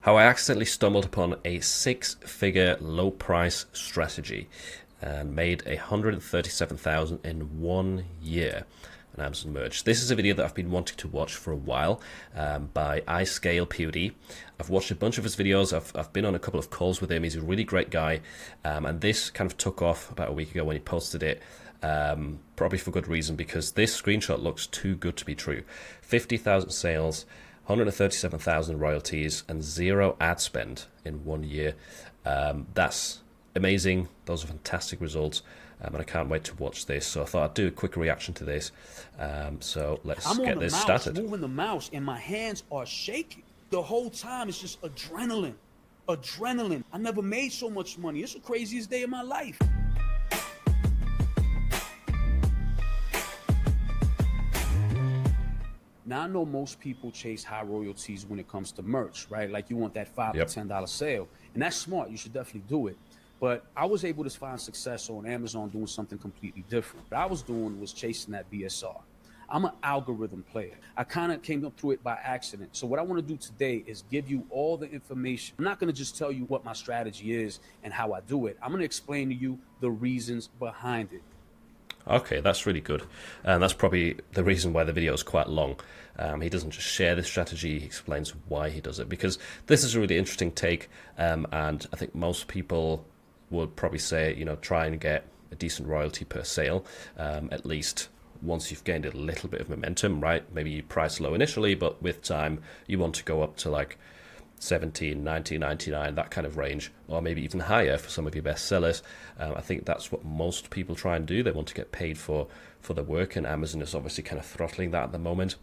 How I accidentally stumbled upon a six-figure low-price strategy and made 137,000 in 1 year on Amazon Merch. This is a video that I've been wanting to watch for a while by iScalePod. I've watched a bunch of his videos. I've been on a couple of calls with him. He's a really great guy, and this kind of took off about a week ago when he posted it. Probably for good reason, because this screenshot looks too good to be true. 50,000 sales, 137,000 royalties, and zero ad spend in 1 year. That's amazing. Those are fantastic results, and I can't wait to watch this. So I thought I'd do a quick reaction to this. So let's get this started. I'm moving the mouse, and my hands are shaking. The whole time it's just adrenaline. Adrenaline. I never made so much money. It's the craziest day of my life. Now, I know most people chase high royalties when it comes to merch, right? Like you want that $5 to $10 sale, and that's smart. You should definitely do it. But I was able to find success on Amazon doing something completely different. What I was doing was chasing that BSR. I'm an algorithm player. I kind of came up through it by accident. So what I want to do today is give you all the information. I'm not going to just tell you what my strategy is and how I do it. I'm going to explain to you the reasons behind it. Okay, that's really good. And that's probably the reason why the video is quite long. He doesn't just share this strategy, he explains why he does it, because this is a really interesting take, and I think most people would probably say, you know, try and get a decent royalty per sale, at least once you've gained a little bit of momentum, right? Maybe you price low initially, but with time you want to go up to like 17, 19, 99, that kind of range, or maybe even higher for some of your best sellers. I think that's what most people try and do. They want to get paid for their work, and Amazon is obviously kind of throttling that at the moment.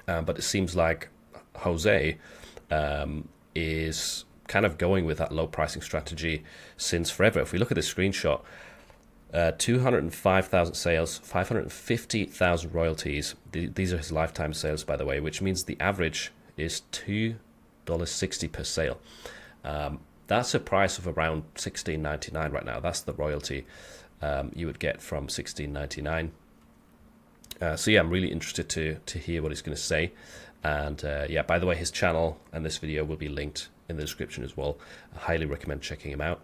But it seems like Jose is kind of going with that low pricing strategy since forever. If we look at this screenshot, 205,000 sales, 550,000 royalties. These are his lifetime sales, by the way, which means the average is $2.60 per sale. That's a price of around $16.99 right now. That's the royalty you would get from $16.99. So yeah, I'm really interested to hear what he's going to say. And yeah, by the way, his channel and this video will be linked in the description as well. I highly recommend checking him out.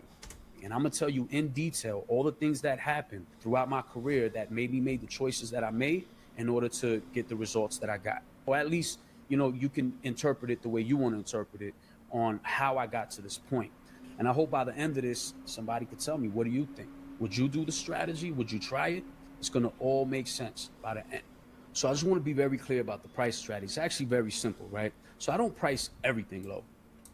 And I'm going to tell you in detail all the things that happened throughout my career that made me make the choices that I made in order to get the results that I got. Or at least, you know, you can interpret it the way you want to interpret it on how I got to this point. And I hope by the end of this, somebody could tell me, what do you think? Would you do the strategy? Would you try it? It's going to all make sense by the end. So I just want to be very clear about the price strategy. It's actually very simple, right? So I don't price everything low,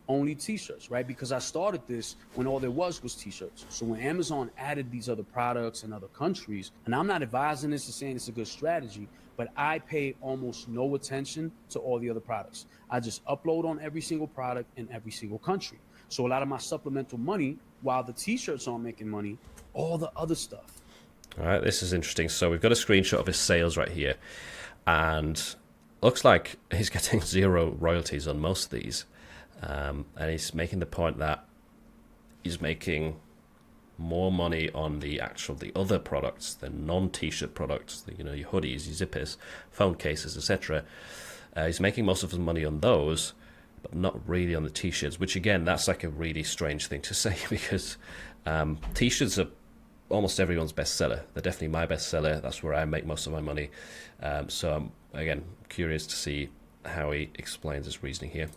only t-shirts, right? Because I started this when all there was t-shirts. So when Amazon added these other products in other countries, and I'm not advising this or saying it's a good strategy, but I pay almost no attention to all the other products. I just upload on every single product in every single country. So a lot of my supplemental money, while the t-shirts aren't making money, all the other stuff. All right, this is interesting. So we've got a screenshot of his sales right here, and looks like he's getting zero royalties on most of these. And he's making the point that he's making more money on the other products, the non-t-shirt products, you know, your hoodies, your zippers, phone cases, etc. He's making most of his money on those, but not really on the t-shirts, which again, that's like a really strange thing to say, because t-shirts are almost everyone's bestseller. They're definitely my bestseller. That's where I make most of my money. So I'm, again, curious to see how he explains his reasoning here.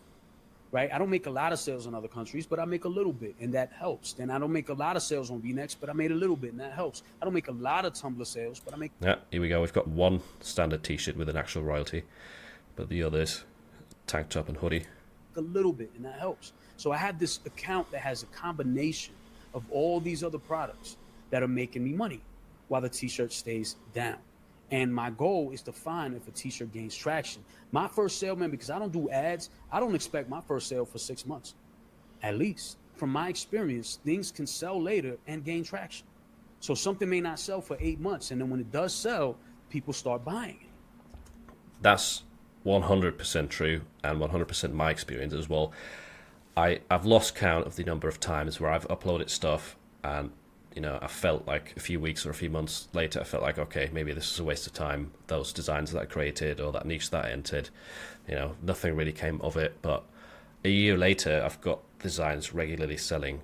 Right? I don't make a lot of sales in other countries, but I make a little bit, and that helps. Then I don't make a lot of sales on V-Necks, but I made a little bit, and that helps. I don't make a lot of Tumblr sales, but I make... Yeah, here we go. We've got one standard t-shirt with an actual royalty, but the others, tank top and hoodie. A little bit, and that helps. So I have this account that has a combination of all these other products that are making me money while the t-shirt stays down. And my goal is to find if a t-shirt gains traction. My first sale, man, because I don't do ads, I don't expect my first sale for 6 months. At least, from my experience, things can sell later and gain traction. So something may not sell for 8 months, and then when it does sell, people start buying it. That's 100% true, and 100% my experience as well. I've lost count of the number of times where I've uploaded stuff, and you know, I felt like a few weeks or a few months later, I felt like, okay, maybe this is a waste of time. Those designs that I created or that niche that I entered, you know, nothing really came of it. But a year later, I've got designs regularly selling,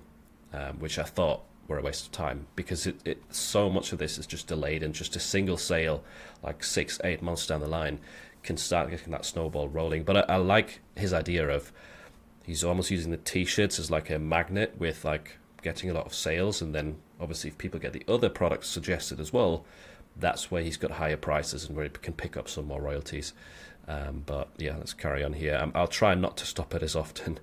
which I thought were a waste of time, because so much of this is just delayed, and just a single sale, like 6-8 months down the line, can start getting that snowball rolling. But I like his idea of, he's almost using the t-shirts as like a magnet, with like getting a lot of sales, and then obviously if people get the other products suggested as well, that's where he's got higher prices and where he can pick up some more royalties. But yeah, let's carry on here. I'll try not to stop it as often,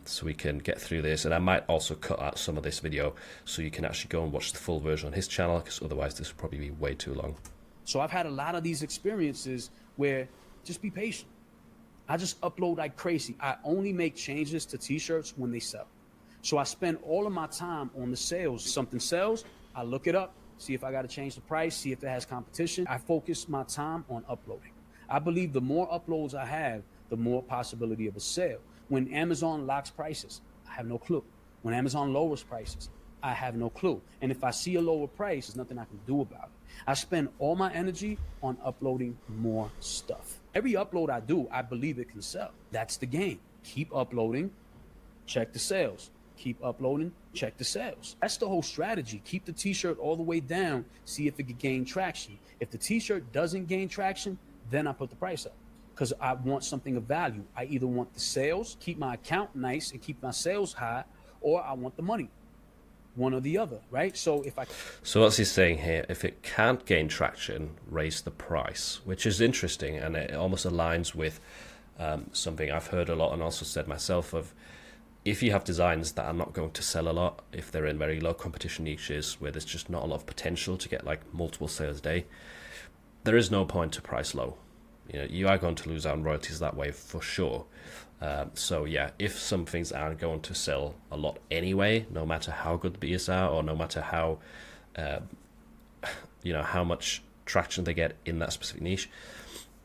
so we can get through this, and I might also cut out some of this video so you can actually go and watch the full version on his channel, because otherwise this will probably be way too long. So I've had a lot of these experiences where just be patient. I just upload like crazy. I only make changes to t-shirts when they sell. So I spend all of my time on the sales. Something sells, I look it up, see if I got to change the price, see if it has competition. I focus my time on uploading. I believe the more uploads I have, the more possibility of a sale. When Amazon locks prices, I have no clue. When Amazon lowers prices, I have no clue. And if I see a lower price, there's nothing I can do about it. I spend all my energy on uploading more stuff. Every upload I do, I believe it can sell. That's the game. Keep uploading, check the sales. Keep uploading, check the sales. That's the whole strategy. Keep the t-shirt all the way down, see if it can gain traction. If the t-shirt doesn't gain traction, then I put the price up, because I want something of value. I either want the sales, keep my account nice and keep my sales high, or I want the money. One or the other, right? So what's he saying here? If it can't gain traction, raise the price, which is interesting, and it almost aligns with something I've heard a lot and also said myself of, if you have designs that are not going to sell a lot, if they're in very low competition niches where there's just not a lot of potential to get like multiple sales a day, there is no point to price low. You know, you are going to lose out on royalties that way for sure. So yeah, if some things aren't going to sell a lot anyway, no matter how good the beers are, or no matter how, how much traction they get in that specific niche,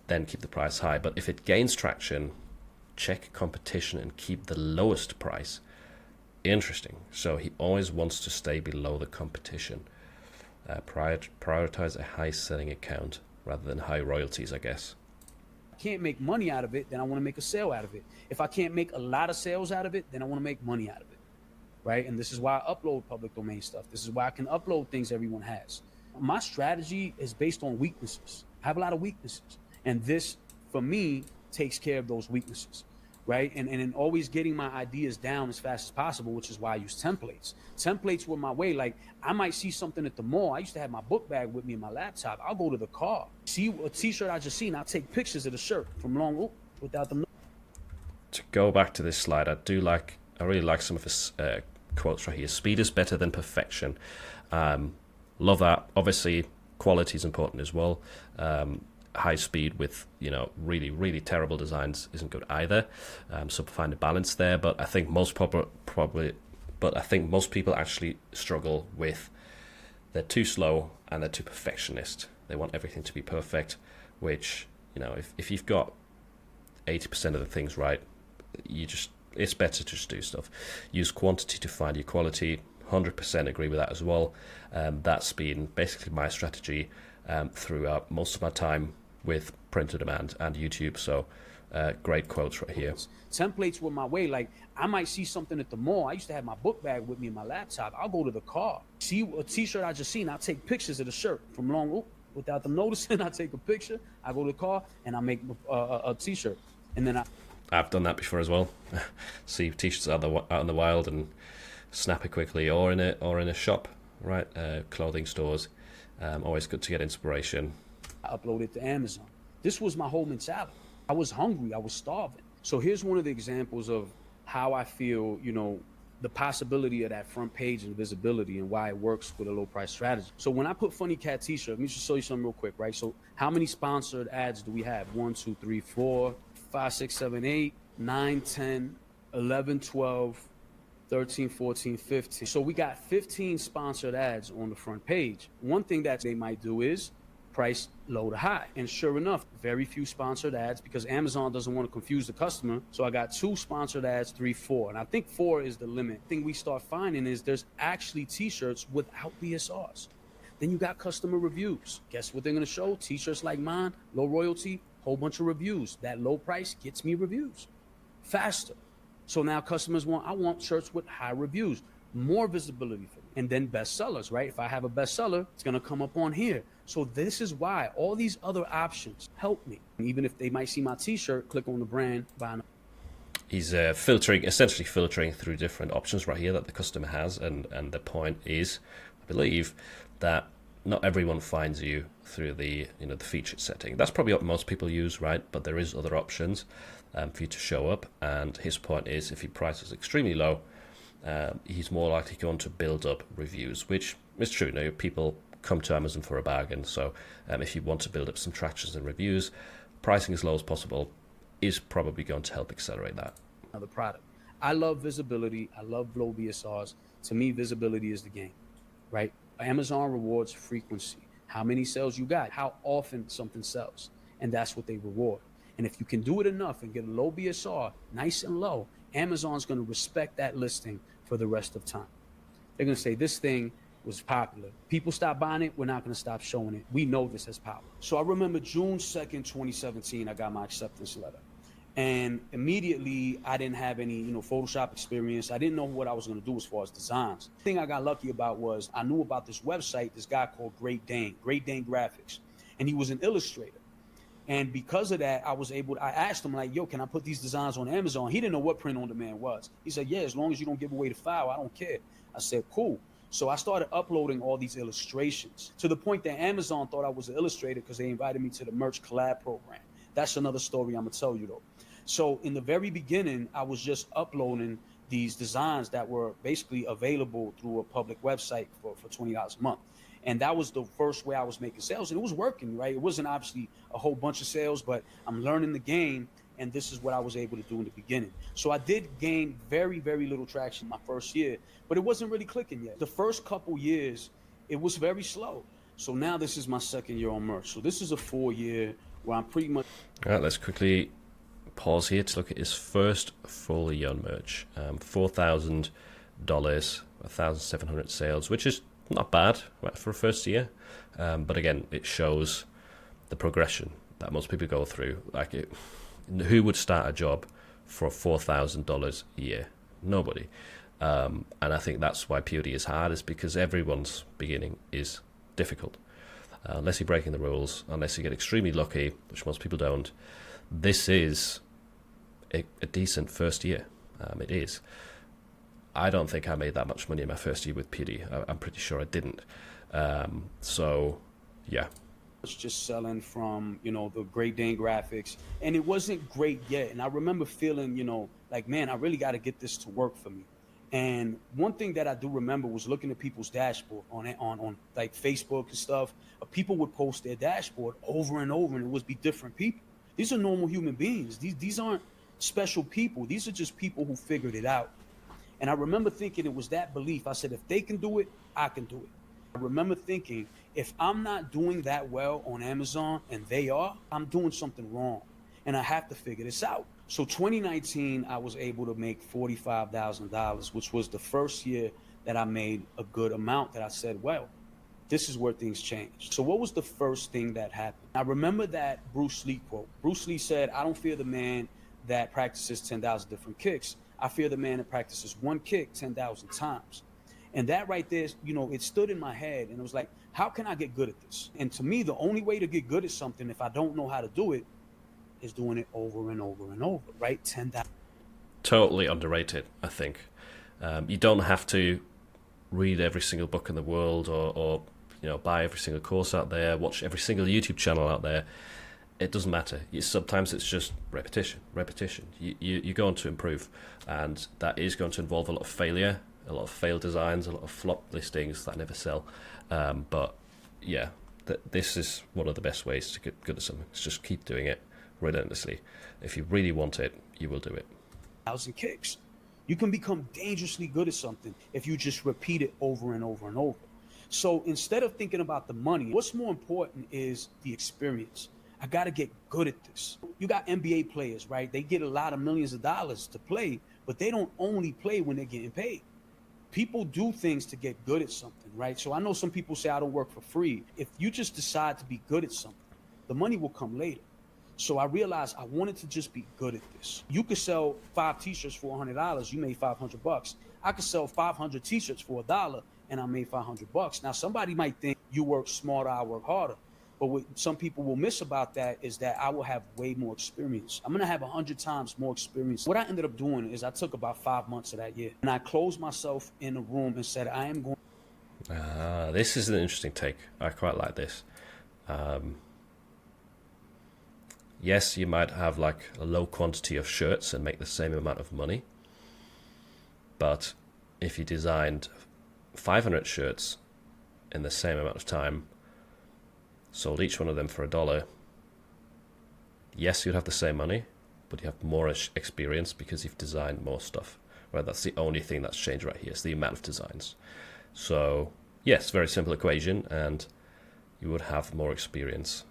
then keep the price high. But if it gains traction, check competition and keep the lowest price. Interesting. So he always wants to stay below the competition. Prioritize a high selling account rather than high royalties, I guess. Can't make money out of it, then I want to make a sale out of it. If I can't make a lot of sales out of it, then I want to make money out of it, right? And this is why I upload public domain stuff. This is why I can upload things everyone has. My strategy is based on weaknesses. I have a lot of weaknesses, and this, for me, takes care of those weaknesses, right? And in always getting my ideas down as fast as possible, which is why I use templates. Templates were my way. Like, I might see something at the mall. I used to have my book bag with me in my laptop. I'll go to the car, see a t-shirt I just seen. I'll take pictures of the shirt from long without them. To go back to this slide, I really like some of his quotes right here. Speed is better than perfection. Love that. Obviously, quality is important as well. High speed with really terrible designs isn't good either. So find a balance there. But I think most people actually struggle with, they're too slow and they're too perfectionist. They want everything to be perfect, which, if you've got 80% of the things right, it's better to just do stuff. Use quantity to find your quality. 100% agree with that as well. That's been basically my strategy throughout most of my time with print on demand and YouTube. So great quotes right here. Templates were my way. Like, I might see something at the mall. I used to have my book bag with me in my laptop. I'll go to the car, see a t-shirt I just seen. I'll take pictures of the shirt from long without them noticing. I take a picture, I go to the car, and I make a t-shirt. And then I've done that before as well. See t-shirts out in the wild and snap it quickly, or in a shop, right? Clothing stores. Always good to get inspiration. I uploaded to Amazon. This was my whole mentality. I was hungry. I was starving. So here's one of the examples of how I feel, the possibility of that front page and visibility, and why it works with a low price strategy. So when I put Funny Cat t-shirt, let me just show you something real quick, right? So how many sponsored ads do we have? 1, 2, 3, 4, 5, 6, 7, 8, 9, 10, 11, 12, 13, 14, 15. So we got 15 sponsored ads on the front page. One thing that they might do is price low to high. And sure enough, very few sponsored ads, because Amazon doesn't want to confuse the customer. So I got 2 sponsored ads, 3, 4. And I think 4 is the limit. The thing we start finding is there's actually t-shirts without BSRs. Then you got customer reviews. Guess what they're going to show? T-shirts like mine, low royalty, whole bunch of reviews. That low price gets me reviews faster. So now customers I want shirts with high reviews, more visibility for me. And then bestsellers, right? If I have a bestseller, it's going to come up on here. So this is why all these other options help me. Even if they might see my t-shirt, click on the brand, buy an. He's essentially filtering through different options right here that the customer has, and the point is, I believe, that not everyone finds you through the the featured setting. That's probably what most people use, right? But there is other options for you to show up. And his point is, if your price is extremely low, he's more likely going to build up reviews, which is true. Now, people come to Amazon for a bargain, so if you want to build up some tractions and reviews, pricing as low as possible is probably going to help accelerate that. Another product. I love visibility. I love low BSRs. To me, visibility is the game, right? Amazon rewards frequency. How many sales you got, how often something sells, and that's what they reward. And if you can do it enough and get a low BSR, nice and low, Amazon's going to respect that listing for the rest of time. They're going to say this thing was popular. People stop buying it. We're not going to stop showing it. We know this as power. So I remember June 2nd, 2017, I got my acceptance letter. And immediately I didn't have any, Photoshop experience. I didn't know what I was going to do as far as designs. The thing I got lucky about was I knew about this website, this guy called Great Dane Graphics. And he was an illustrator. And because of that, I asked him like, yo, can I put these designs on Amazon? He didn't know what print on demand was. He said, yeah, as long as you don't give away the file, I don't care. I said, cool. So I started uploading all these illustrations to the point that Amazon thought I was an illustrator because they invited me to the merch collab program. That's another story I'm gonna tell you though. So in the very beginning, I was just uploading these designs that were basically available through a public website for $20 a month. And that was the first way I was making sales. And it was working, right? It wasn't obviously a whole bunch of sales, but I'm learning the game. And this is what I was able to do in the beginning. So I did gain very, very little traction my first year, but it wasn't really clicking yet. The first couple years, it was very slow. So now this is my second year on merch. So this is a 4-year where I'm pretty much. All right, let's quickly pause here to look at his first full year on merch. $4,000, 1,700 sales, which is not bad for a first year. But again, it shows the progression that most people go through. Who would start a job for $4,000 a year? Nobody. And I think that's why POD is hard, is because everyone's beginning is difficult. Unless you're breaking the rules, unless you get extremely lucky, which most people don't, this is a decent first year. It is. I don't think I made that much money in my first year with POD. I'm pretty sure I didn't. So, yeah. Was just selling from, the Great Dane Graphics, and it wasn't great yet. And I remember feeling, like, man, I really got to get this to work for me. And one thing that I do remember was looking at people's dashboard on like Facebook and stuff. People would post their dashboard over and over, and it would be different people. These are normal human beings. These aren't special people. These are just people who figured it out. And I remember thinking it was that belief. I said, if they can do it, I can do it. I remember thinking, if I'm not doing that well on Amazon and they are, I'm doing something wrong. And I have to figure this out. So 2019, I was able to make $45,000, which was the first year that I made a good amount that I said, well, this is where things changed. So what was the first thing that happened? I remember that Bruce Lee quote. Bruce Lee said, I don't fear the man that practices 10,000 different kicks. I fear the man that practices one kick 10,000 times. And that right there, it stood in my head, and it was like, how can I get good at this? And to me, the only way to get good at something, if I don't know how to do it, is doing it over and over and over, right? 10,000. Totally underrated, I think. You don't have to read every single book in the world or buy every single course out there, watch every single YouTube channel out there. It doesn't matter. Sometimes it's just repetition. You're going to improve, and that is going to involve a lot of failure, a lot of failed designs, a lot of flop listings that never sell. But yeah, this is one of the best ways to get good at something. It's just keep doing it relentlessly. If you really want it, you will do it. 1,000 kicks. You can become dangerously good at something if you just repeat it over and over and over. So instead of thinking about the money, what's more important is the experience. I got to get good at this. You got NBA players, right? They get a lot of millions of dollars to play, but they don't only play when they're getting paid. People do things to get good at something, right? So I know some people say I don't work for free. If you just decide to be good at something, the money will come later. So I realized I wanted to just be good at this. You could sell 5 t-shirts for $100, you made $500. I could sell 500 t-shirts for $1 and I made $500. Now somebody might think you work smarter, I work harder. But what some people will miss about that is that I will have way more experience. I'm gonna have 100 times more experience. What I ended up doing is I took about 5 months of that year and I closed myself in a room and said, I am going. This is an interesting take. I quite like this. Yes, you might have like a low quantity of shirts and make the same amount of money. But if you designed 500 shirts in the same amount of time, sold each one of them for $1, yes, you'd have the same money, but you have more experience because you've designed more stuff. Right? That's the only thing that's changed right here. It's the amount of designs. So yes, very simple equation, and you would have more experience.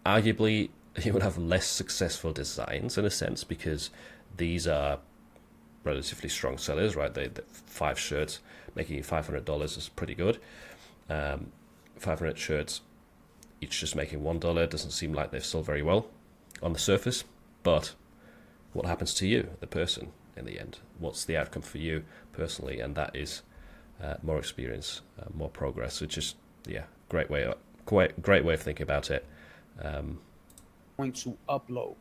Arguably, you would have less successful designs in a sense because these are relatively strong sellers, right? The 5 shirts making you $500 is pretty good. 500 shirts, each just making $1 doesn't seem like they've sold very well on the surface. But what happens to you, the person, in the end? What's the outcome for you personally? And that is more experience, more progress, which is great way of thinking about it. Going to upload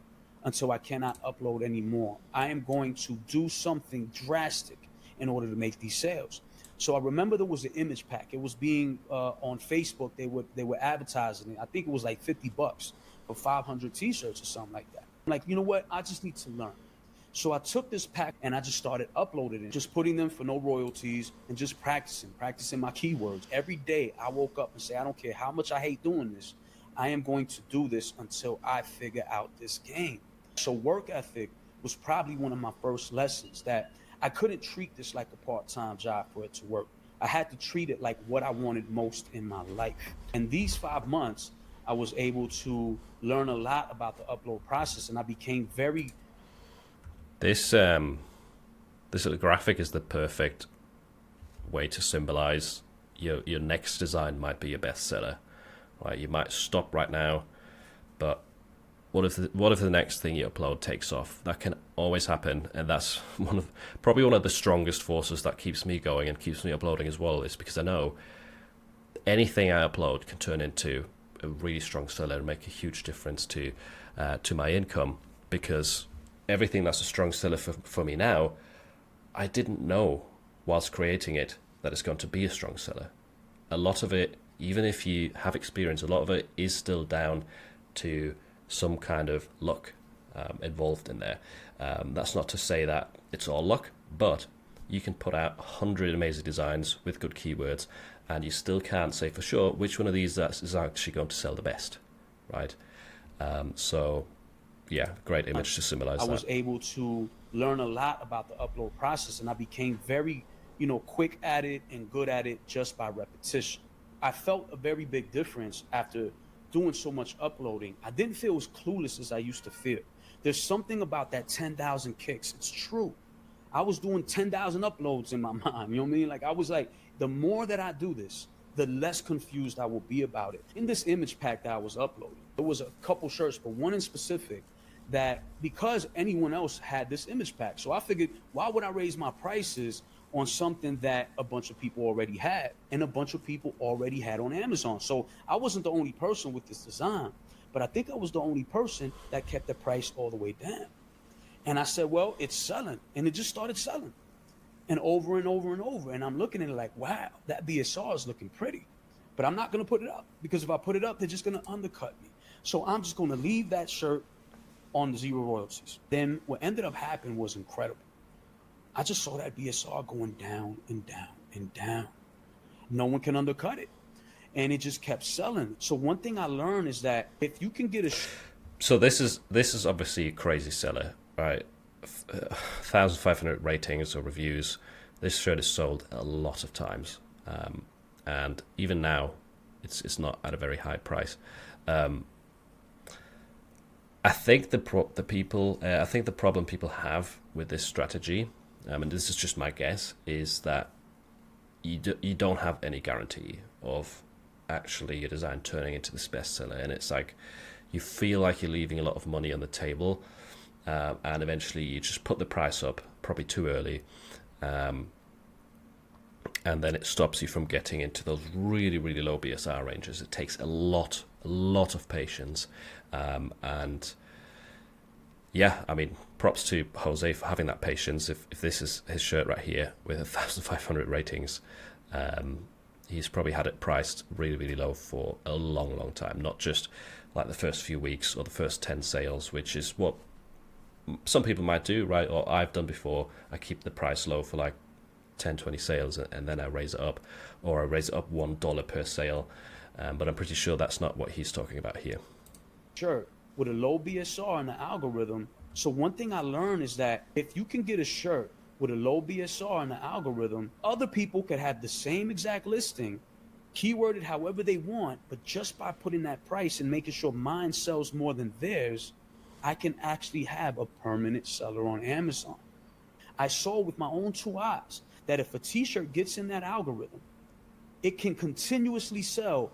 until I cannot upload anymore. I am going to do something drastic in order to make these sales. So I remember there was an image pack. It was being on Facebook. They were advertising it. I think it was like $50 for 500 t-shirts or something like that. I'm like, you know what? I just need to learn. So I took this pack and I just started uploading it, just putting them for no royalties and just practicing my keywords. Every day I woke up and say, I don't care how much I hate doing this. I am going to do this until I figure out this game. So work ethic was probably one of my first lessons, that I couldn't treat this like a part-time job for it to work. I had to treat it like what I wanted most in my life. And these 5 months, I was able to learn a lot about the upload process, and I became very. This little graphic is the perfect way to symbolize your next design might be your bestseller. Right, you might stop right now, but what if the next thing you upload takes off? That can always happen, and that's probably one of the strongest forces that keeps me going and keeps me uploading as well. Is because I know anything I upload can turn into a really strong seller and make a huge difference to my income. Because everything that's a strong seller for me now, I didn't know whilst creating it that it's going to be a strong seller. A lot of it, even if you have experience, a lot of it is still down to some kind of luck involved in there. That's not to say that it's all luck, but you can put out 100 amazing designs with good keywords and you still can't say for sure which one of these is actually going to sell the best, right? So yeah, great image to symbolize that. I was able to learn a lot about the upload process, and I became very, quick at it and good at it just by repetition. I felt a very big difference after doing so much uploading. I didn't feel as clueless as I used to feel. There's something about that 10,000 kicks. It's true. I was doing 10,000 uploads in my mind. You know what I mean? Like, I was like, the more that I do this, the less confused I will be about it. In this image pack that I was uploading, there was a couple shirts, but one in specific that, because anyone else had this image pack. So I figured, why would I raise my prices on something that a bunch of people already had and a bunch of people already had on Amazon? So I wasn't the only person with this design, but I think I was the only person that kept the price all the way down. And I said, well, it's selling. And it just started selling. And over and over and over. And I'm looking at it like, wow, that BSR is looking pretty. But I'm not going to put it up, because if I put it up, they're just going to undercut me. So I'm just going to leave that shirt on the 0 royalties. Then what ended up happening was incredible. I just saw that BSR going down and down and down. No one can undercut it. And it just kept selling. So one thing I learned is that if you can get So this is obviously a crazy seller, right? 1,500 ratings or reviews. This shirt is sold a lot of times. And even now, it's not at a very high price. I think the problem people have with this strategy, and this is just my guess, is that you don't have any guarantee of actually your design turning into this bestseller. And it's like, you feel like you're leaving a lot of money on the table, and eventually you just put the price up probably too early, and then it stops you from getting into those really, really low BSR ranges. It takes a lot of patience, and yeah, I mean, props to Jose for having that patience. If this is his shirt right here with 1,500 ratings, he's probably had it priced really, really low for a long, long time. Not just like the first few weeks or the first 10 sales, which is what some people might do, right? Or I've done before. I keep the price low for like 10, 20 sales, and then I raise it up, or I raise it up $1 per sale. But I'm pretty sure that's not what he's talking about here. Sure, with a low BSR in the algorithm. So one thing I learned is that if you can get a shirt with a low BSR in the algorithm, other people could have the same exact listing, keyworded however they want, but just by putting that price and making sure mine sells more than theirs, I can actually have a permanent seller on Amazon. I saw with my own two eyes that if a t-shirt gets in that algorithm, it can continuously sell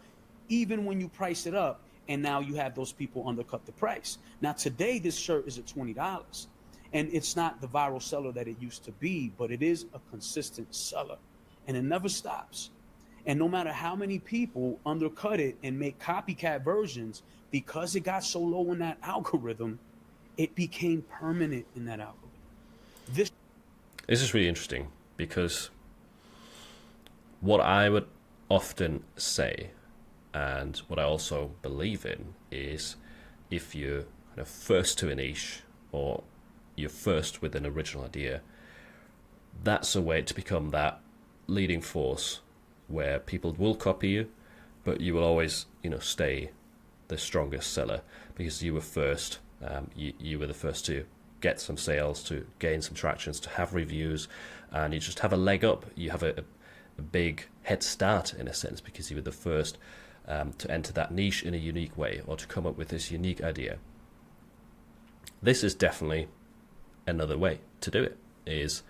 even when you price it up, and now you have those people undercut the price. Now today this shirt is at $20, and it's not the viral seller that it used to be, but it is a consistent seller, and it never stops. And no matter how many people undercut it and make copycat versions, because it got so low in that algorithm, it became permanent in that algorithm. This is really interesting, because what I would often say, and what I also believe in, is if you're kind of first to a niche, or you're first with an original idea, that's a way to become that leading force where people will copy you, but you will always, stay the strongest seller because you were first. You were the first to get some sales, to gain some tractions, to have reviews, and you just have a leg up. You have a big head start in a sense because you were the first to enter that niche in a unique way, or to come up with this unique idea. This is definitely another way to do it. Is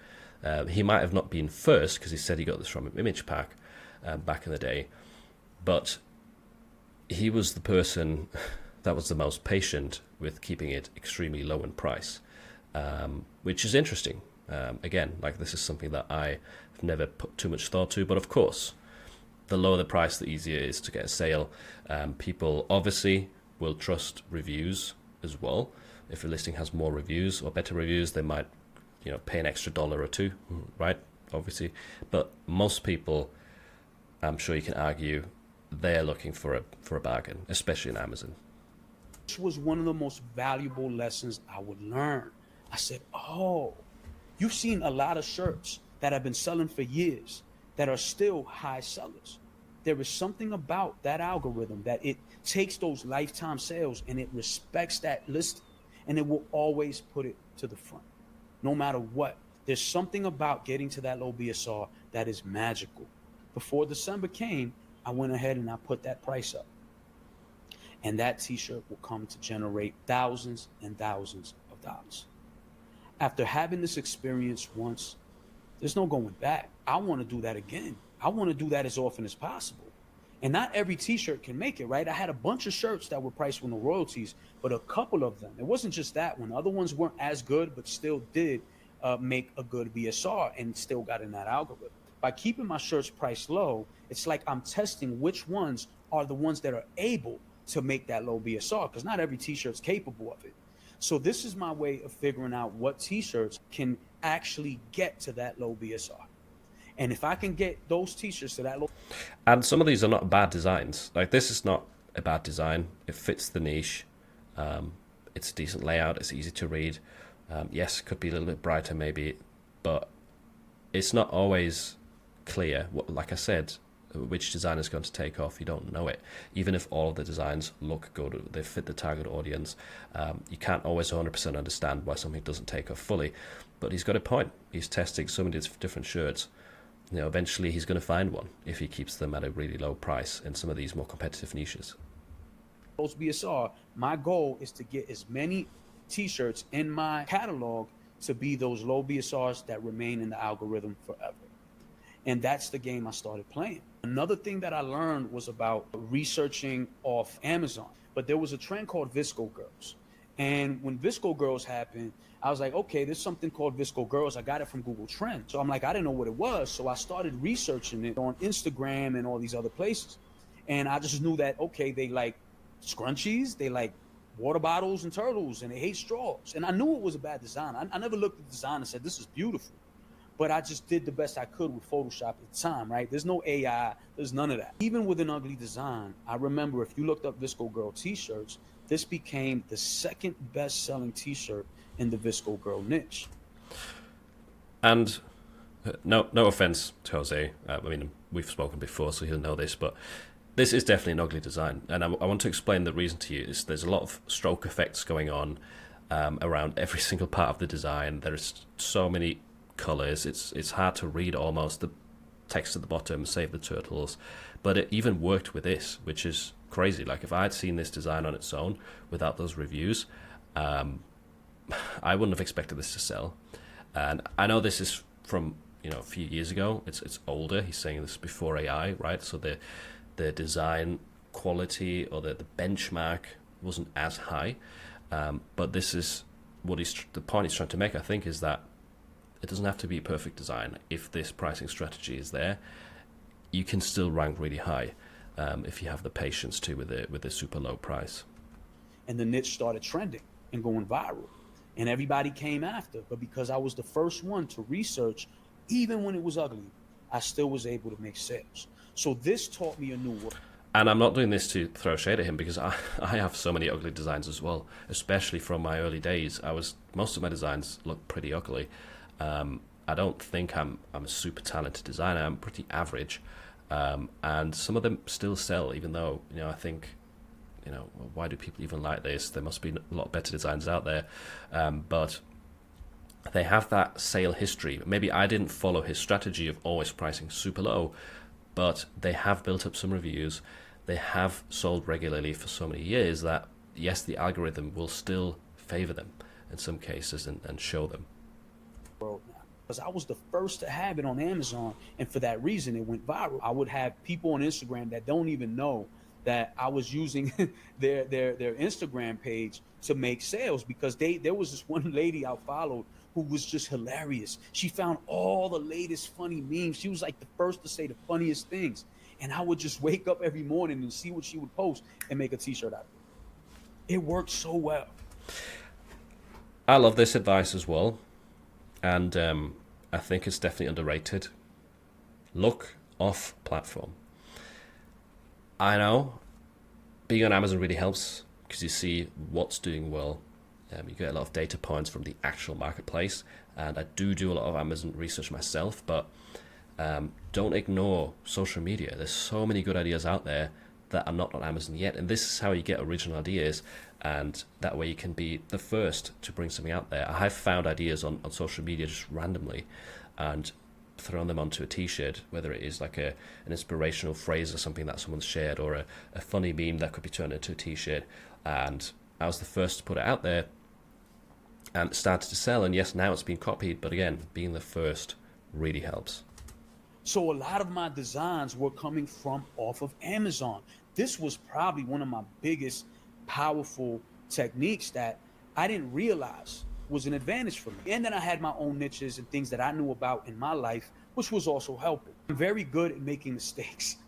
he might have not been first because he said he got this from Image Pack back in the day, but he was the person that was the most patient with keeping it extremely low in price, which is interesting. Again, like, this is something that I've never put too much thought to, but of course, the lower the price, the easier it is to get a sale. People obviously will trust reviews as well. If a listing has more reviews or better reviews, they might, pay an extra $1 or $2, right? Obviously, but most people, I'm sure you can argue, they're looking for a bargain, especially in Amazon. This was one of the most valuable lessons I would learn. I said, oh, you've seen a lot of shirts that have been selling for years that are still high sellers. There is something about that algorithm that it takes those lifetime sales and it respects that listing, and it will always put it to the front, no matter what. There's something about getting to that low BSR that is magical. Before December came, I went ahead and I put that price up. And that t-shirt will come to generate thousands and thousands of dollars. After having this experience once, there's no going back. I want to do that again. I want to do that as often as possible. And not every t-shirt can make it, right? I had a bunch of shirts that were priced with no royalties, but a couple of them, it wasn't just that one. Other ones weren't as good, but still did make a good BSR and still got in that algorithm. By keeping my shirts priced low, it's like I'm testing which ones are the ones that are able to make that low BSR, because not every t-shirt's capable of it. So this is my way of figuring out what t-shirts can actually get to that low BSR. And if I can get those t-shirts to that low... And some of these are not bad designs. Like, this is not a bad design. It fits the niche. It's a decent layout. It's easy to read. Yes, it could be a little bit brighter maybe, but it's not always clear. Like I said, which design is going to take off, you don't know it. Even if all of the designs look good, they fit the target audience, you can't always 100% understand why something doesn't take off fully. But he's got a point. He's testing so many different shirts. Eventually he's going to find one if he keeps them at a really low price in some of these more competitive niches. Those BSR, my goal is to get as many t-shirts in my catalog to be those low BSRs that remain in the algorithm forever. And that's the game I started playing. Another thing that I learned was about researching off Amazon. But there was a trend called Visco Girls. And when Visco Girls happened, I was like, okay, there's something called Visco Girls. I got it from Google Trends. So I'm like, I didn't know what it was. So I started researching it on Instagram and all these other places. And I just knew that, okay, they like scrunchies, they like water bottles and turtles, and they hate straws. And I knew it was a bad design. I never looked at the design and said, this is beautiful. But I just did the best I could with Photoshop at the time, right? There's no AI, there's none of that. Even with an ugly design, I remember if you looked up Visco Girl t-shirts, this became the second best-selling t-shirt in the Visco Girl niche. And no offense to Jose. I mean, we've spoken before, so he'll know this, but this is definitely an ugly design. And I want to explain the reason to you. Is there's a lot of stroke effects going on around every single part of the design. There's so many colors. It's hard to read almost. The text at the bottom, save the turtles. But it even worked with this, which is crazy. Like if I had seen this design on its own without those reviews, I wouldn't have expected this to sell. And I know this is from a few years ago. It's older. He's saying this before AI, right? So the design quality or the benchmark wasn't as high. But this is the point he's trying to make, I think, is that it doesn't have to be a perfect design. If this pricing strategy is there, you can still rank really high if you have the patience to with a super low price. And the niche started trending and going viral. And everybody came after. But because I was the first one to research, even when it was ugly, I still was able to make sales. So this taught me a new world. And I'm not doing this to throw shade at him, because I have so many ugly designs as well, especially from my early days. Most of my designs look pretty ugly. I don't think I'm a super talented designer. I'm pretty average, and some of them still sell, even though I think why do people even like this? There must be a lot better designs out there, but they have that sale history. Maybe I didn't follow his strategy of always pricing super low, but they have built up some reviews. They have sold regularly for so many years that yes, the algorithm will still favor them in some cases and show them. World now, because I was the first to have it on Amazon, and for that reason it went viral. I would have people on Instagram that don't even know that I was using their Instagram page to make sales, because there was this one lady I followed who was just hilarious. She found all the latest funny memes. She was like the first to say the funniest things, and I would just wake up every morning and see what she would post and make a t-shirt out of it. It worked so well. I love this advice as well. And I think it's definitely underrated. Look off platform. I know being on Amazon really helps because you see what's doing well. You get a lot of data points from the actual marketplace. And I do a lot of Amazon research myself, but don't ignore social media. There's so many good ideas out there that are not on Amazon yet. And this is how you get original ideas. And that way you can be the first to bring something out there. I have found ideas on social media just randomly and thrown them onto a t-shirt, whether it is like an inspirational phrase or something that someone's shared, or a funny meme that could be turned into a t-shirt. And I was the first to put it out there, and it started to sell. And yes, now it's been copied, but again, being the first really helps. So a lot of my designs were coming from off of Amazon. This was probably one of my biggest powerful techniques that I didn't realize was an advantage for me. And then I had my own niches and things that I knew about in my life, which was also helping. I'm very good at making mistakes,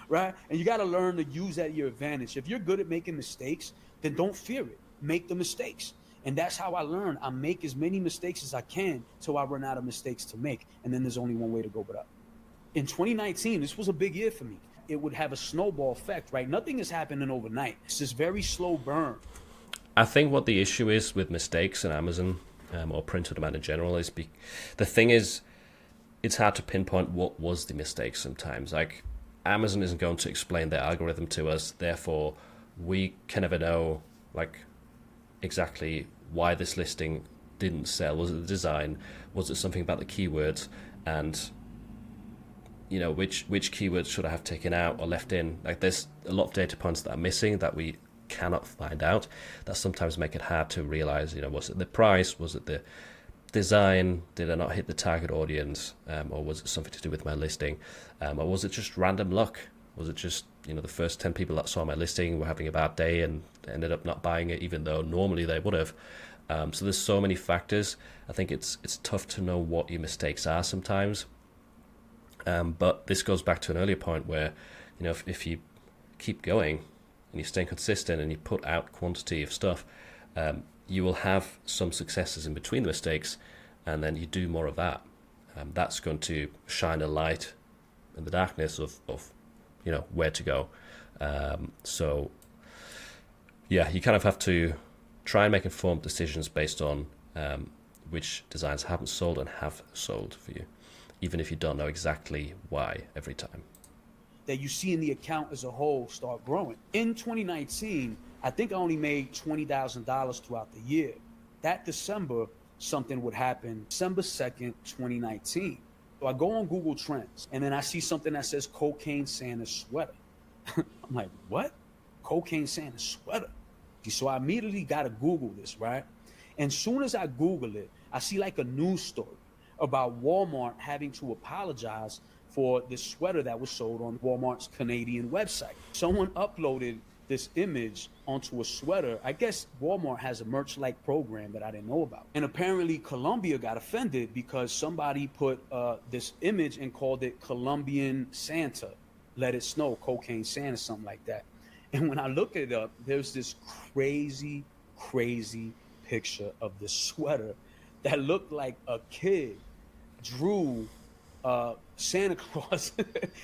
right? And you got to learn to use that to your advantage. If you're good at making mistakes, then don't fear it. Make the mistakes. And that's how I learn. I make as many mistakes as I can till I run out of mistakes to make. And then there's only one way to go but up. In 2019, this was a big year for me. It would have a snowball effect, right? Nothing is happening overnight. It's this very slow burn. I think what the issue is with mistakes in Amazon or print on demand in general is the thing is, it's hard to pinpoint what was the mistake sometimes. Like Amazon isn't going to explain their algorithm to us, therefore we can never know like exactly why this listing didn't sell. Was it the design? Was it something about the keywords? And which keywords should I have taken out or left in? Like there's a lot of data points that are missing that we cannot find out, that sometimes make it hard to realize, was it the price? Was it the design? Did I not hit the target audience? Or was it something to do with my listing? Or was it just random luck? Was it just, the first 10 people that saw my listing were having a bad day and ended up not buying it, even though normally they would have? So there's so many factors. I think it's tough to know what your mistakes are sometimes. But this goes back to an earlier point where, if you keep going and you stay consistent and you put out quantity of stuff, you will have some successes in between the mistakes, and then you do more of that. That's going to shine a light in the darkness of where to go. So yeah, you kind of have to try and make informed decisions based on which designs haven't sold and have sold for you, even if you don't know exactly why every time. That you see in the account as a whole start growing. In 2019, I think I only made $20,000 throughout the year. That December, something would happen, December 2nd, 2019. So I go on Google Trends, and then I see something that says Cocaine Santa sweater. I'm like, what? Cocaine Santa sweater? So I immediately got to Google this, right? And soon as I Google it, I see like a news story about Walmart having to apologize for this sweater that was sold on Walmart's Canadian website. Someone uploaded this image onto a sweater. I guess Walmart has a merch-like program that I didn't know about. And apparently Colombia got offended because somebody put this image and called it Colombian Santa, Let It Snow, Cocaine Santa, something like that. And when I look it up, there's this crazy picture of this sweater that looked like a kid drew Santa Claus.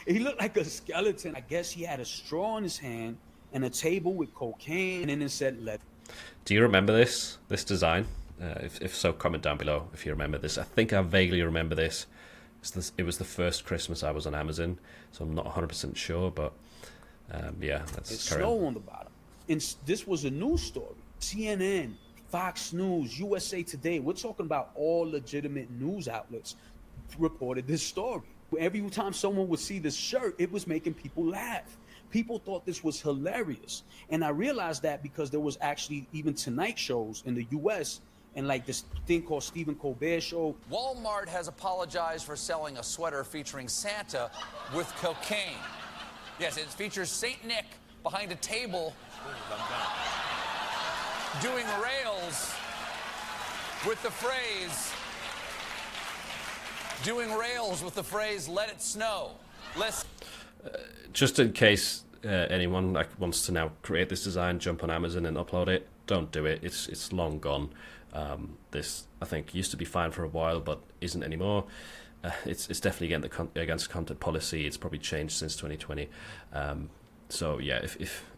He looked like a skeleton. I guess he had a straw in his hand and a table with cocaine, and then it said "Let." Do you remember this design? If so, comment down below if you remember this. I think I vaguely remember this. It was the first Christmas I was on Amazon, so I'm not 100% sure, but yeah, that's it's snow on the bottom. And this was a news story. CNN, Fox News, USA Today. We're talking about all legitimate news outlets reported this story. Every time someone would see this shirt, it was making people laugh. People thought this was hilarious. And I realized that because there was actually even Tonight shows in the US and like this thing called Stephen Colbert Show. Walmart has apologized for selling a sweater featuring Santa with cocaine. Yes, it features Saint Nick behind a table doing rails with the phrase "Let it snow." Just in case anyone wants to now create this design, jump on Amazon and upload it, don't do it. It's long gone. This, I think, used to be fine for a while, but isn't anymore. It's definitely against content policy. It's probably changed since 2020. So yeah,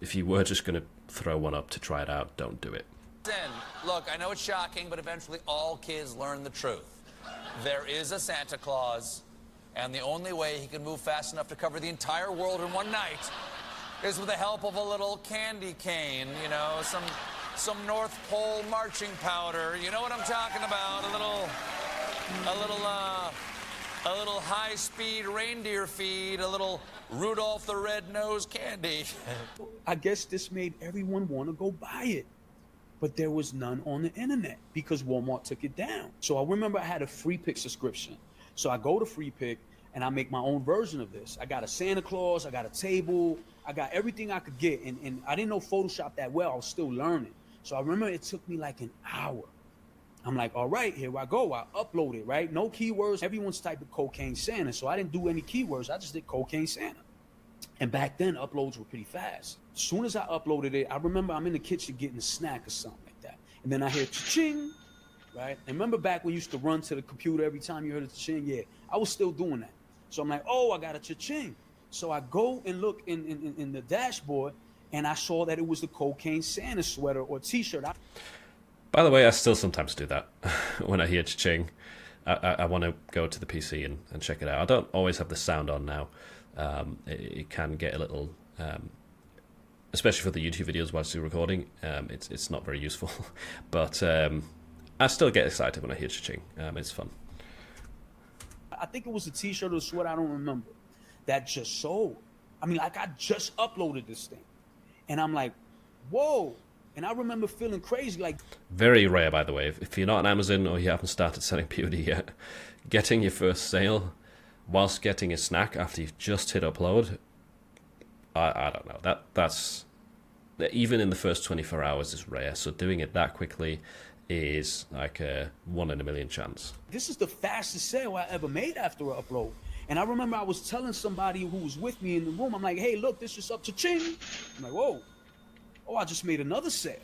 if you were just going to throw one up to try it out, don't do it. Look, I know it's shocking, but eventually all kids learn the truth. There is a Santa Claus, and the only way he can move fast enough to cover the entire world in one night is with the help of a little candy cane, some North Pole marching powder. You know what I'm talking about? A little high-speed reindeer feed, a little Rudolph the Red-Nosed candy. I guess this made everyone want to go buy it. But there was none on the internet because Walmart took it down. So I remember I had a Free Pick subscription. So I go to Free Pick and I make my own version of this. I got a Santa Claus, I got a table, I got everything I could get. And I didn't know Photoshop that well. I was still learning. So I remember it took me like an hour. I'm like, all right, here I go. I upload it, right? No keywords. Everyone's typing Cocaine Santa. So I didn't do any keywords. I just did Cocaine Santa. And back then, uploads were pretty fast. As soon as I uploaded it, I remember I'm in the kitchen getting a snack or something like that. And then I hear cha-ching, right? And remember back when you used to run to the computer every time you heard a cha-ching? Yeah, I was still doing that. So I'm like, oh, I got a cha-ching. So I go and look in the dashboard, and I saw that it was the Cocaine Santa sweater or T-shirt. By the way, I still sometimes do that when I hear cha-ching. I want to go to the PC and check it out. I don't always have the sound on now. It can get a little, especially for the YouTube videos whilst you're recording, it's not very useful. But I still get excited when I hear cha-ching. It's fun. I think it was a T-shirt or a sweater, I don't remember, that just sold. I mean, like I just uploaded this thing. And I'm like, whoa, And I remember feeling crazy, like, Very rare, by the way. If you're not on Amazon or you haven't started selling POD yet, getting your first sale whilst getting a snack after you've just hit upload, I don't know. That's even in the first 24 hours is rare. So doing it that quickly is like a 1 in a million chance. this is the fastest sale I ever made after an upload. And I remember I was telling somebody who was with me in the room, I'm like, hey, look, this is up to ching. I'm like, whoa, oh, I just made another sale.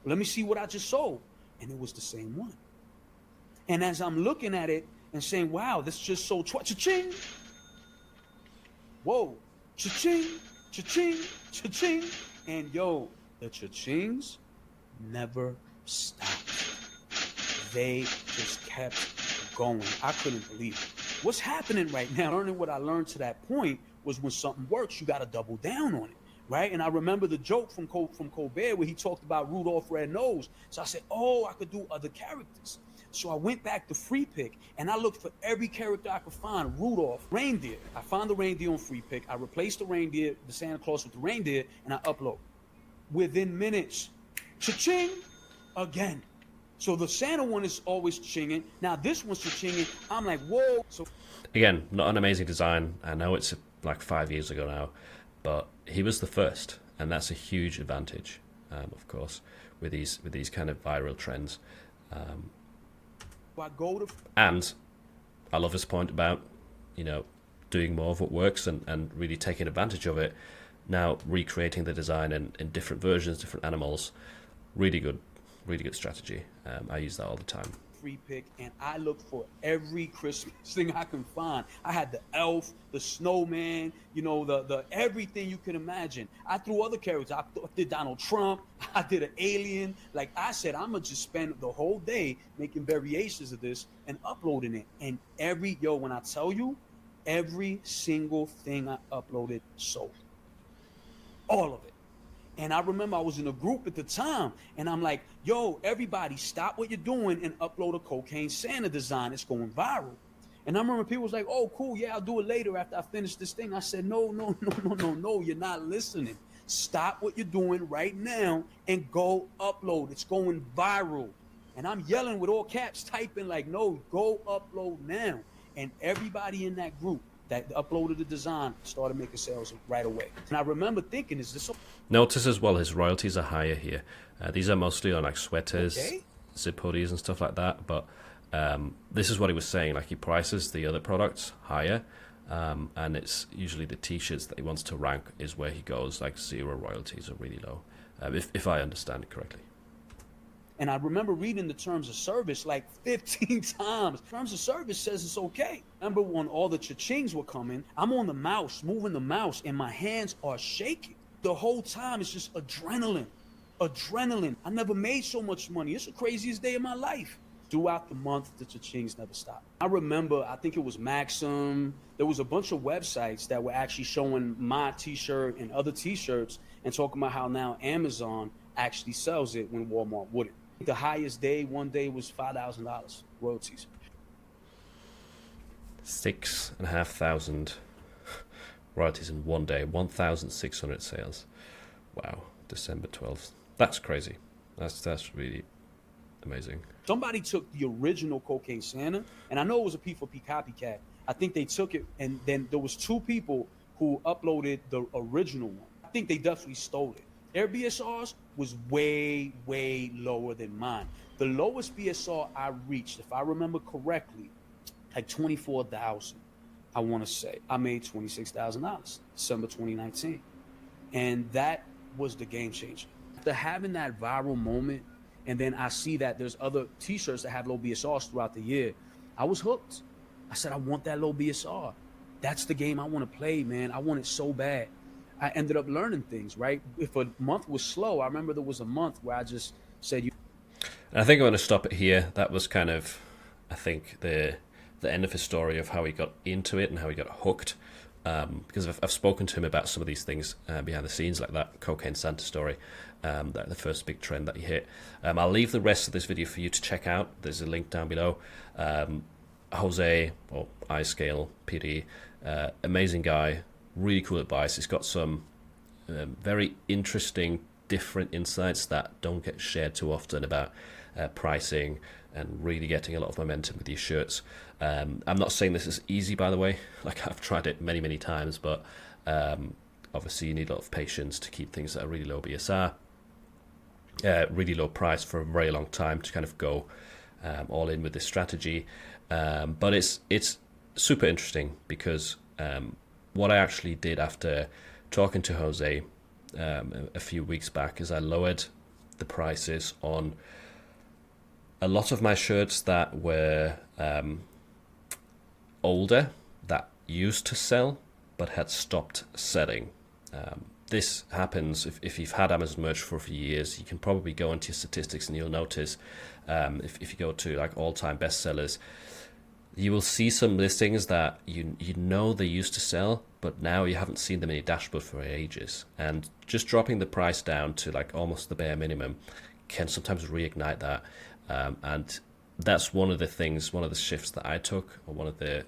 Let me see what I just sold. And it was the same one. And as I'm looking at it and saying, wow, this just sold cha-ching. Whoa, cha-ching, cha-ching, cha-ching. And yo, the cha-chings never stopped. They just kept going. I couldn't believe it. What's happening right now, learning what I learned to that point, was when something works, you got to double down on it, right? And I remember the joke from Colbert where he talked about Rudolph Red-Nosed. So I said, oh, I could do other characters. So I went back to Free Pick and I looked for every character I could find. Rudolph, reindeer. I found the reindeer on Free Pick. I replaced the reindeer, the Santa Claus with the reindeer, and I upload. Within minutes, cha-ching, again. So the Santa one is always chinging. Now this one's chinging. I'm like, whoa. So Again, not an amazing design. I know it's like 5 years ago now, but he was the first, and that's a huge advantage, of course, with these kind of viral trends. I go to And I love his point about, doing more of what works and really taking advantage of it. Now recreating the design in different versions, different animals. Really good strategy. I use that all the time. Free Pick, and I look for every Christmas thing I can find. I had the elf, the snowman, the everything you can imagine. I threw other characters. I did Donald Trump. I did an alien. Like I said, I'm gonna just spend the whole day making variations of this and uploading it. And when I tell you, every single thing I uploaded sold. All of it. And I remember I was in a group at the time, and I'm like, yo, everybody, stop what you're doing and upload a Cocaine Santa design. It's going viral. And I remember people was like, oh, cool, yeah, I'll do it later after I finish this thing. I said, no, you're not listening. Stop what you're doing right now and go upload. It's going viral. And I'm yelling with all caps, typing like, no, go upload now. And everybody in that group that uploaded the design started making sales right away. And I remember thinking, is this so? Notice as well his royalties are higher here. These are mostly on like sweaters, Okay. zip hoodies and stuff like that. But this is what he was saying. Like he prices the other products higher, and it's usually the t-shirts that he wants to rank is where he goes like zero royalties or really low, if I understand it correctly. And I remember reading the terms of service like 15 times. Terms of service says it's okay. Remember when all the cha-chings were coming, I'm on the mouse, moving the mouse, and my hands are shaking. The whole time it's just adrenaline. Adrenaline. I never made so much money. It's the craziest day of my life. Throughout the month, the cha-chings never stopped. I remember, I think it was Maxim. There was a bunch of websites that were actually showing my t-shirt and other t-shirts and talking about how now Amazon actually sells it when Walmart wouldn't. The highest day, one day, was $5,000 royalties. 6,500 royalties in one day, 1,600 sales. Wow, December 12th. That's crazy. That's really amazing. Somebody took the original Cocaine Santa, and I know it was a P4P copycat. I think they took it, and then there was 2 people who uploaded the original one. I think they definitely stole it. Their BSRs was way, way lower than mine. The lowest BSR I reached, if I remember correctly, like 24,000, I want to say. I made $26,000, December 2019. And that was the game changer. After having that viral moment, and then I see that there's other t-shirts that have low BSRs throughout the year, I was hooked. I said, I want that low BSR. That's the game I want to play, man. I want it so bad. I ended up learning things, right? If a month was slow, I remember there was a month where I just said, And I think I'm going to stop it here. That was kind of, I think, the end of his story of how he got into it and how he got hooked. Because I've spoken to him about some of these things behind the scenes, like that Cocaine Santa story, that the first big trend that he hit. I'll leave the rest of this video for you to check out. There's a link down below. Jose, or iScale PD, amazing guy, really cool advice. He's got some very interesting different insights that don't get shared too often about pricing and really getting a lot of momentum with these shirts. I'm not saying this is easy, by the way. Like, I've tried it many, many times, but obviously you need a lot of patience to keep things at a really low BSR, really low price for a very long time to kind of go all in with this strategy. But it's super interesting because what I actually did after talking to Jose a few weeks back is I lowered the prices on a lot of my shirts that were older, that used to sell but had stopped selling. This happens if you've had Amazon merch for a few years. You can probably go into your statistics and you'll notice if you go to like all-time bestsellers, you will see some listings that you know they used to sell, but now you haven't seen them in your dashboard for ages. And just dropping the price down to like almost the bare minimum can sometimes reignite that. And that's one of the things, one of the shifts that I took, or one of the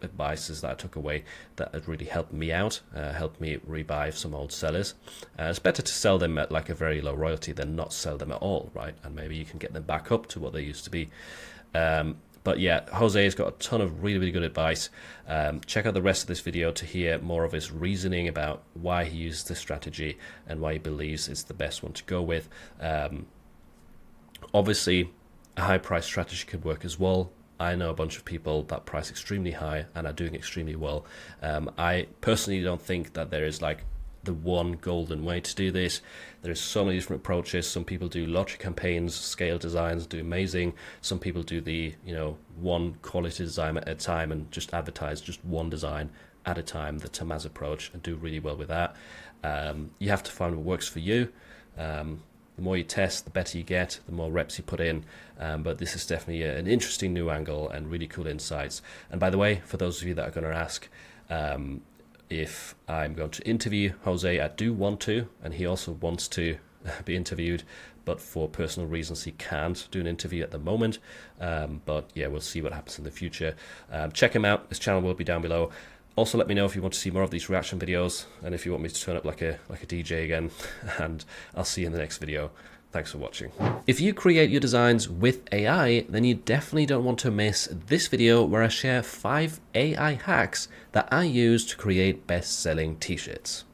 advices that I took away that had really helped me out, helped me rebuy some old sellers. It's better to sell them at like a very low royalty than not sell them at all, right? And maybe you can get them back up to what they used to be. But yeah, Jose's got a ton of really, really good advice. Check out the rest of this video to hear more of his reasoning about why he uses this strategy and why he believes it's the best one to go with. Obviously, a high price strategy could work as well. I know a bunch of people that price extremely high and are doing extremely well. I personally don't think that there is like the one golden way to do this. There's so many different approaches. Some people do lottery campaigns, scale designs, do amazing. Some people do the, one quality design at a time and just advertise just one design at a time, the Tamaz approach, and do really well with that. You have to find what works for you. The more you test, the better you get, the more reps you put in. But this is definitely an interesting new angle and really cool insights. And by the way, for those of you that are going to ask if I'm going to interview Jose, I do want to, and he also wants to be interviewed, but for personal reasons he can't do an interview at the moment. But yeah, we'll see what happens in the future. Check him out. His channel will be down below. Also, let me know if you want to see more of these reaction videos and if you want me to turn up like a DJ again. And I'll see you in the next video. Thanks for watching. If you create your designs with AI, then you definitely don't want to miss this video where I share 5 AI hacks that I use to create best-selling t-shirts.